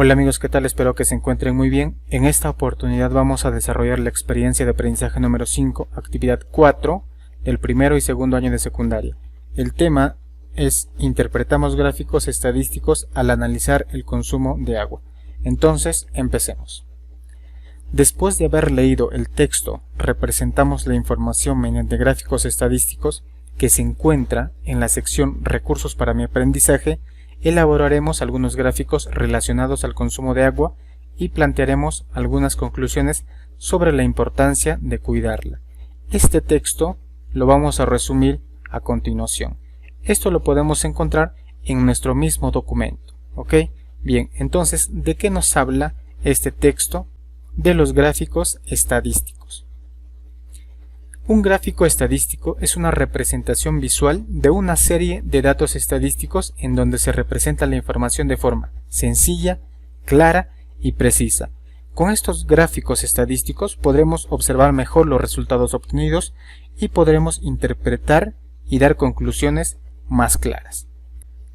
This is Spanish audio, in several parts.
Hola amigos, ¿qué tal? Espero que se encuentren muy bien. En esta oportunidad vamos a desarrollar la experiencia de aprendizaje número 5, actividad 4 del primero y segundo año de secundaria. El tema es interpretamos gráficos estadísticos al analizar el consumo de agua. Entonces, empecemos. Después de haber leído el texto, representamos la información mediante gráficos estadísticos que se encuentra en la sección Recursos para mi aprendizaje. Elaboraremos algunos gráficos relacionados al consumo de agua y plantearemos algunas conclusiones sobre la importancia de cuidarla. Este texto lo vamos a resumir a continuación. Esto lo podemos encontrar en nuestro mismo documento, ¿ok? Bien, entonces, ¿de qué nos habla este texto? De los gráficos estadísticos. Un gráfico estadístico es una representación visual de una serie de datos estadísticos en donde se representa la información de forma sencilla, clara y precisa. Con estos gráficos estadísticos podremos observar mejor los resultados obtenidos y podremos interpretar y dar conclusiones más claras.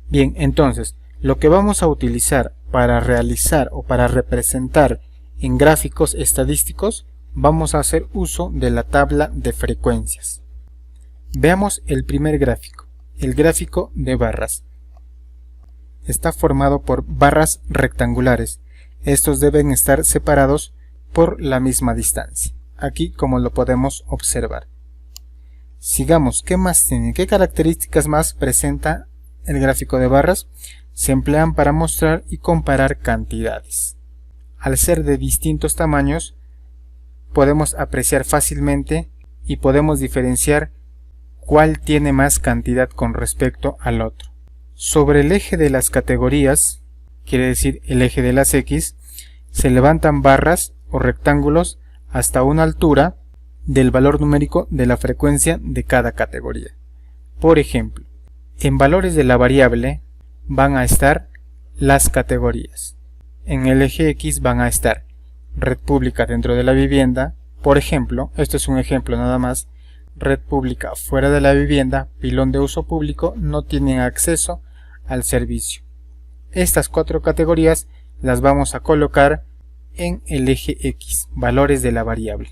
Bien, entonces, lo que vamos a utilizar para realizar o para representar en gráficos estadísticos, vamos a hacer uso de la tabla de frecuencias. Veamos el primer gráfico, el gráfico de barras. Está formado por barras rectangulares. Estos deben estar separados por la misma distancia. Aquí, como lo podemos observar. Sigamos, ¿qué más tiene? ¿Qué características más presenta el gráfico de barras? Se emplean para mostrar y comparar cantidades. Al ser de distintos tamaños, podemos apreciar fácilmente y podemos diferenciar cuál tiene más cantidad con respecto al otro. Sobre el eje de las categorías, quiere decir el eje de las X, se levantan barras o rectángulos hasta una altura del valor numérico de la frecuencia de cada categoría. Por ejemplo, en valores de la variable van a estar las categorías. En el eje X van a estar red pública dentro de la vivienda, por ejemplo, esto es un ejemplo nada más, red pública fuera de la vivienda, pilón de uso público, no tienen acceso al servicio. Estas cuatro categorías las vamos a colocar en el eje X, valores de la variable.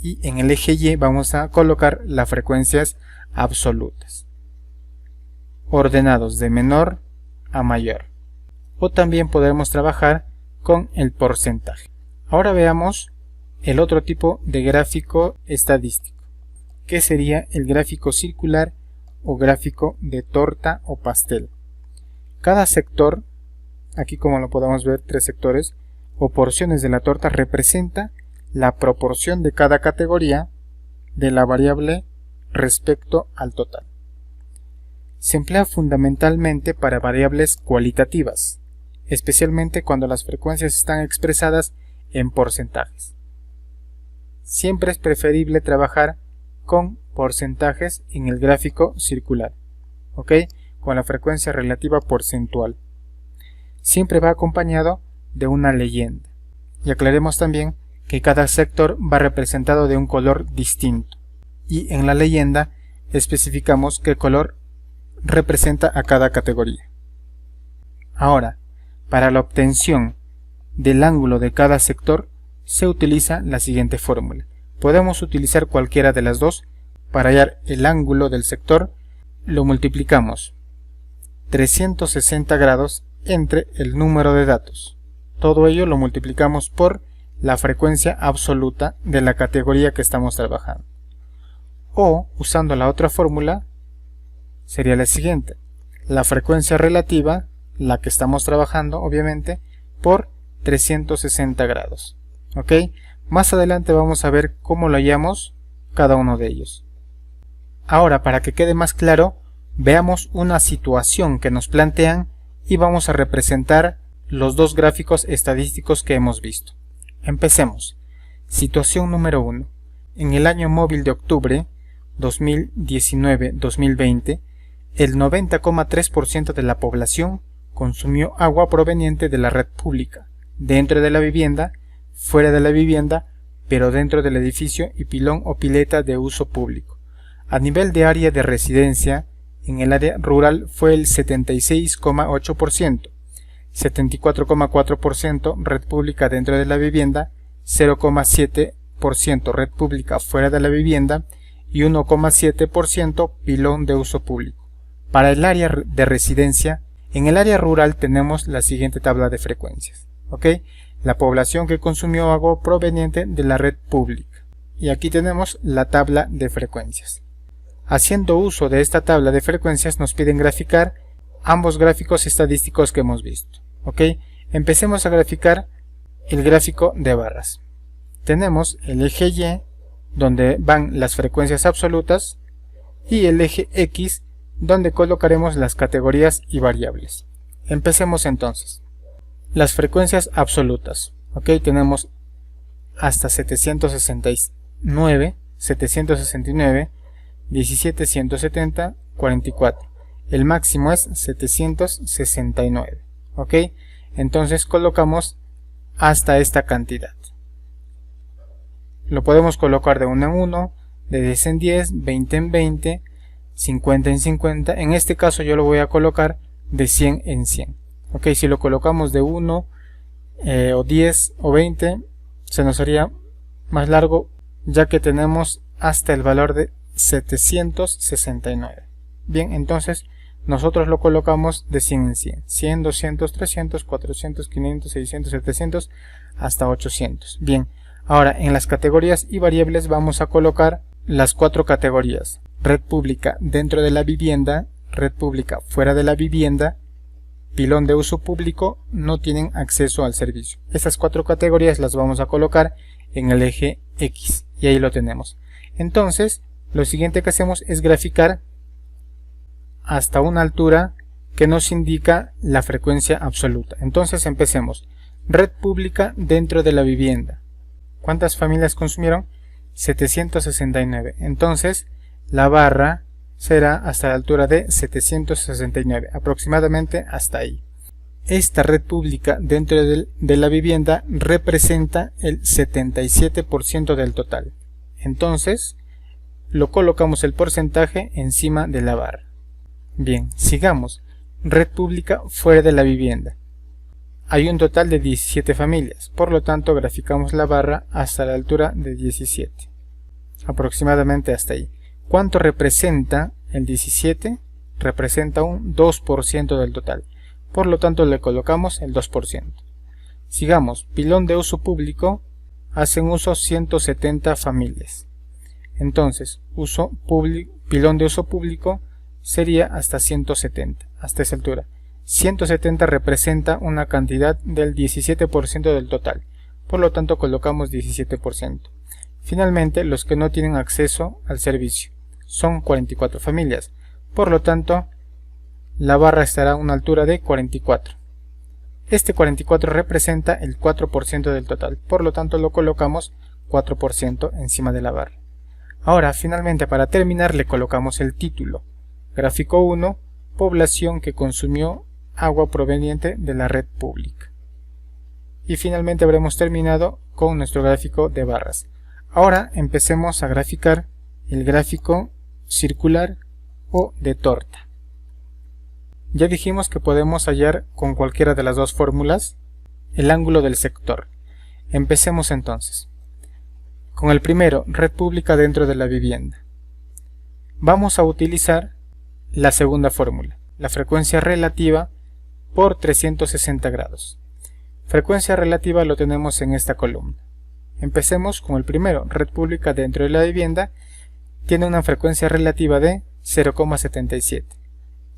Y en el eje Y vamos a colocar las frecuencias absolutas, ordenados de menor a mayor. O también podemos trabajar con el porcentaje. Ahora veamos el otro tipo de gráfico estadístico, que sería el gráfico circular o gráfico de torta o pastel. Cada sector, aquí como lo podemos ver, tres sectores o porciones de la torta representa la proporción de cada categoría de la variable respecto al total. Se emplea fundamentalmente para variables cualitativas, especialmente cuando las frecuencias están expresadas en porcentajes. Siempre es preferible trabajar con porcentajes en el gráfico circular, ¿ok? Con la frecuencia relativa porcentual. Siempre va acompañado de una leyenda. Y aclaremos también que cada sector va representado de un color distinto. Y en la leyenda especificamos qué color representa a cada categoría. Ahora, para la obtención del ángulo de cada sector se utiliza la siguiente fórmula. Podemos utilizar cualquiera de las dos. Para hallar el ángulo del sector lo multiplicamos 360 grados entre el número de datos. Todo ello lo multiplicamos por la frecuencia absoluta de la categoría que estamos trabajando. O, usando la otra fórmula, sería la siguiente. La frecuencia relativa, la que estamos trabajando obviamente, por 360 grados. ¿Ok? Más adelante vamos a ver cómo lo hallamos cada uno de ellos. Ahora, para que quede más claro, veamos una situación que nos plantean y vamos a representar los dos gráficos estadísticos que hemos visto. Empecemos. Situación número 1. En el año móvil de octubre 2019-2020, el 90,3% de la población consumió agua proveniente de la red pública, dentro de la vivienda, fuera de la vivienda, pero dentro del edificio y pilón o pileta de uso público. A nivel de área de residencia, en el área rural fue el 76,8%, 74,4% red pública dentro de la vivienda, 0,7% red pública fuera de la vivienda y 1,7% pilón de uso público. Para el área de residencia, en el área rural tenemos la siguiente tabla de frecuencias. La población que consumió agua proveniente de la red pública. Y aquí tenemos la tabla de frecuencias. Haciendo uso de esta tabla de frecuencias nos piden graficar ambos gráficos estadísticos que hemos visto. Empecemos a graficar el gráfico de barras. Tenemos el eje Y, donde van las frecuencias absolutas, y el eje X, donde colocaremos las categorías y variables. Empecemos entonces. Las frecuencias absolutas. Tenemos hasta 769, 17, 170, 44. El máximo es 769. Entonces colocamos hasta esta cantidad. Lo podemos colocar de 1 en 1, de 10 en 10, 20 en 20, 50 en 50. En este caso yo lo voy a colocar de 100 en 100. Si lo colocamos de 1 o 10 o 20, se nos haría más largo, ya que tenemos hasta el valor de 769. Bien, entonces nosotros lo colocamos de 100 en 100, 100, 200, 300, 400, 500, 600, 700, hasta 800. Bien, ahora en las categorías y variables vamos a colocar las 4 categorías: red pública dentro de la vivienda, red pública fuera de la vivienda, pilón de uso público, no tienen acceso al servicio. Estas 4 categorías las vamos a colocar en el eje X y ahí lo tenemos. Entonces lo siguiente que hacemos es graficar hasta una altura que nos indica la frecuencia absoluta. Entonces empecemos. Red pública dentro de la vivienda. ¿Cuántas familias consumieron? 769. Entonces la barra será hasta la altura de 769, aproximadamente hasta ahí. Esta red pública dentro de la vivienda representa el 77% del total. Entonces lo colocamos el porcentaje encima de la barra. Bien, sigamos. Red pública fuera de la vivienda. Hay un total de 17 familias, por lo tanto graficamos la barra hasta la altura de 17, aproximadamente hasta ahí. ¿Cuánto representa el 17? Representa un 2% del total, por lo tanto le colocamos el 2%. Sigamos. Pilón de uso público, hacen uso 170 familias. Entonces, pilón de uso público sería hasta 170, hasta esa altura. 170 representa una cantidad del 17% del total, por lo tanto colocamos 17%. Finalmente, los que no tienen acceso al servicio son 44 familias, por lo tanto la barra estará a una altura de 44. Este 44 representa el 4% del total, por lo tanto lo colocamos 4% encima de la barra. Ahora, finalmente, para terminar, le colocamos el título. Gráfico 1, población que consumió agua proveniente de la red pública. Y finalmente habremos terminado con nuestro gráfico de barras. Ahora empecemos a graficar el gráfico circular o de torta. Ya dijimos que podemos hallar con cualquiera de las dos fórmulas el ángulo del sector. Empecemos entonces. Con el primero, red pública dentro de la vivienda. Vamos a utilizar la segunda fórmula, la frecuencia relativa por 360 grados. Frecuencia relativa lo tenemos en esta columna. Empecemos con el primero, red pública dentro de la vivienda, tiene una frecuencia relativa de 0,77.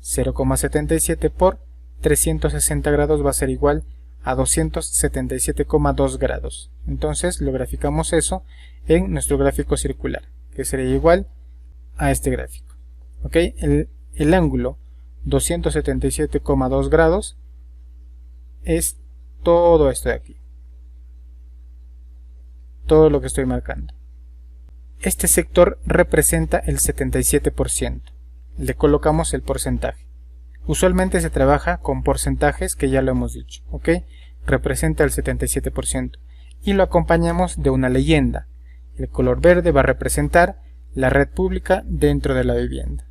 0,77 por 360 grados va a ser igual a 277,2 grados. Entonces lo graficamos eso en nuestro gráfico circular, que sería igual a este gráfico. El ángulo 277,2 grados es todo esto de aquí, todo lo que estoy marcando. Este sector representa el 77%. Le colocamos el porcentaje. Usualmente se trabaja con porcentajes que ya lo hemos dicho. Representa el 77%. Y lo acompañamos de una leyenda. El color verde va a representar la red pública dentro de la vivienda.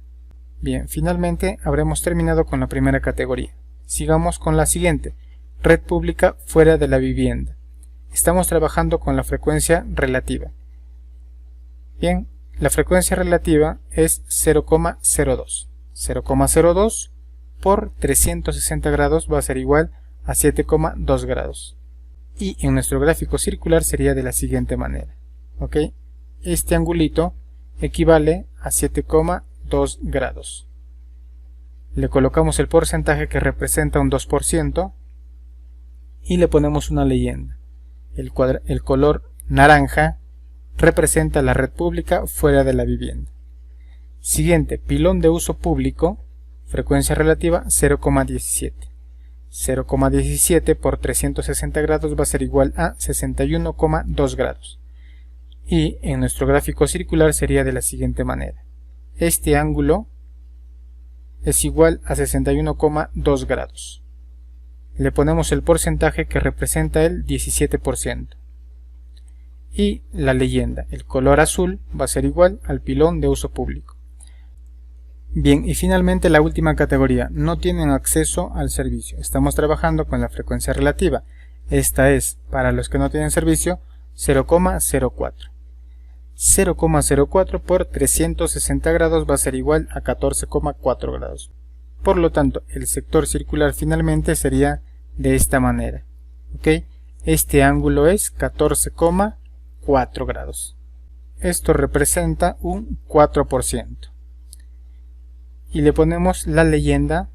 Bien, finalmente habremos terminado con la primera categoría. Sigamos con la siguiente, red pública fuera de la vivienda. Estamos trabajando con la frecuencia relativa. Bien, la frecuencia relativa es 0,02. 0,02 por 360 grados va a ser igual a 7,2 grados. Y en nuestro gráfico circular sería de la siguiente manera. ¿Ok? Este angulito equivale a 7,2 grados. Le colocamos el porcentaje que representa un 2% y le ponemos una leyenda. El color naranja representa la red pública fuera de la vivienda. Siguiente, pilón de uso público, frecuencia relativa 0,17. 0,17 por 360 grados va a ser igual a 61,2 grados. Y en nuestro gráfico circular sería de la siguiente manera. Este ángulo es igual a 61,2 grados. Le ponemos el porcentaje que representa el 17%. Y la leyenda, el color azul va a ser igual al pilón de uso público. Bien, y finalmente la última categoría, no tienen acceso al servicio. Estamos trabajando con la frecuencia relativa. Esta es, para los que no tienen servicio, 0,04. 0,04 por 360 grados va a ser igual a 14,4 grados. Por lo tanto, el sector circular finalmente sería de esta manera. ¿Ok? Este ángulo es 14,4 grados. Esto representa un 4%. Y le ponemos la leyenda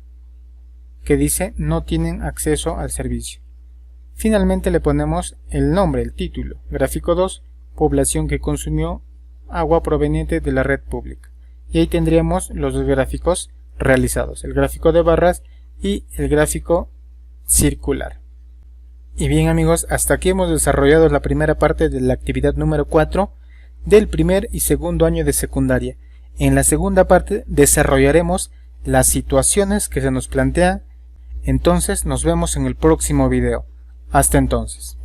que dice no tienen acceso al servicio. Finalmente le ponemos el nombre, el título, gráfico 2, población que consumió agua proveniente de la red pública. Y ahí tendríamos los dos gráficos realizados, el gráfico de barras y el gráfico circular. Y bien amigos, hasta aquí hemos desarrollado la primera parte de la actividad número 4 del primer y segundo año de secundaria. En la segunda parte desarrollaremos las situaciones que se nos plantean. Entonces nos vemos en el próximo video. Hasta entonces.